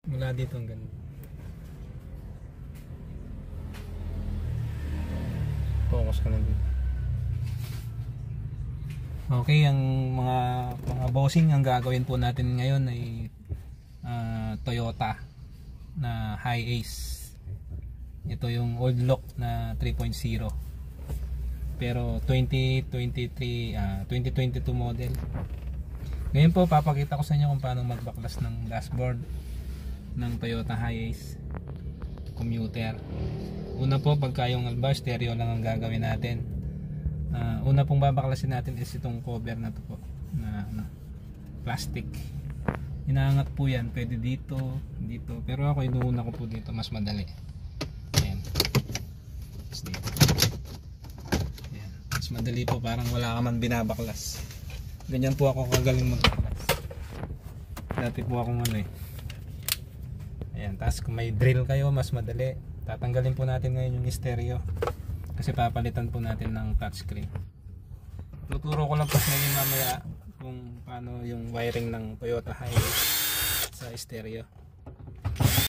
Mula dito hanggang focus ka lang dito. Okay, ang mga bossing, ang gagawin po natin ngayon ay Toyota na Hi-Ace. Ito yung old look na 3.0 pero 2022 model. Ngayon po papakita ko sa inyo kung paano magbaklas ng dashboard ng Toyota Hi-Ace commuter. Una po, pagka yung alba stereo lang ang gagawin natin. Una pong babaklasin natin is itong cover na to po na plastic. Inaangat po yan, pwede dito, dito, pero ako inuuna ko po dito, mas madali. Ayan. Dito. Ayan. Mas madali po, parang wala ka man binabaklas. Ganyan po ako kagaling magbaklas. Dati po akong ayan, tapos kung may drill kayo, mas madali. Tatanggalin po natin ngayon yung stereo kasi papalitan po natin ng touchscreen. Tuturo ko lang po sa inyo mamaya kung paano yung wiring ng Toyota Hi-Ace sa stereo.